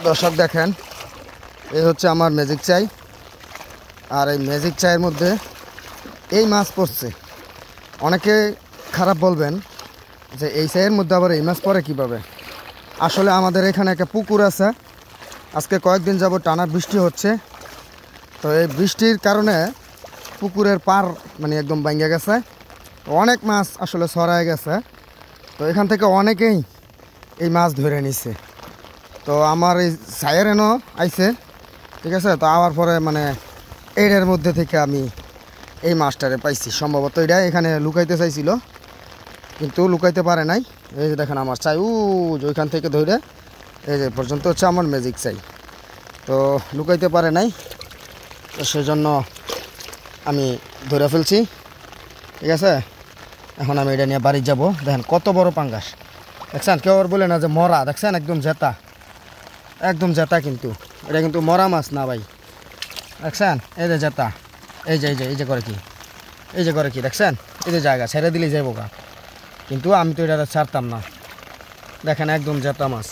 দর্শক দেখেন, এই হচ্ছে আমার ম্যাজিক চাই। আর এই ম্যাজিক চায়ের মধ্যে এই মাছ পড়ছে। অনেকে খারাপ বলবেন যে এই চায়ের মধ্যে আবার এই মাছ পড়ে কীভাবে। আসলে আমাদের এখানে একটা পুকুর আছে। আজকে কয়েকদিন যাবত টানা বৃষ্টি হচ্ছে। তো এই বৃষ্টির কারণে পুকুরের পার মানে একদম ভাঙে গেছে। অনেক মাছ আসলে ছড়ায় গেছে। তো এখান থেকে অনেকেই এই মাছ ধরে নিছে। তো আমার এই চায়ের এনো আইছে, ঠিক আছে। তো আবার পরে মানে এর মধ্যে থেকে আমি এই মাছটারে পাইছি। সম্ভবত এটা এখানে লুকাইতে চাইছিল, কিন্তু লুকাইতে পারে নাই। এই যে দেখেন আমার চাই ওইখান থেকে ধরে এই যে পর্যন্ত হচ্ছে আমার ম্যাজিক চাই। তো লুকাইতে পারে নাই, তো সেজন্য আমি ধরে ফেলছি, ঠিক আছে। এখন আমি এটা নিয়ে বাড়ি যাব। দেখেন কত বড় পাঙ্গাস, দেখছেন। কেউ আর বলে না যে মরা, দেখছেন একদম জেতা, একদম জেতা। কিন্তু এটা কিন্তু মরা মাছ না ভাই, দেখছেন। এই যে জেতা, এই যে এই যে এই যে করে কি, এই যে করে কি, দেখছেন। এই যে জায়গা ছেড়ে দিলেই যাইব গা, কিন্তু আমি তো এটা ছাড়তাম না। দেখেন একদম জেতা মাছ।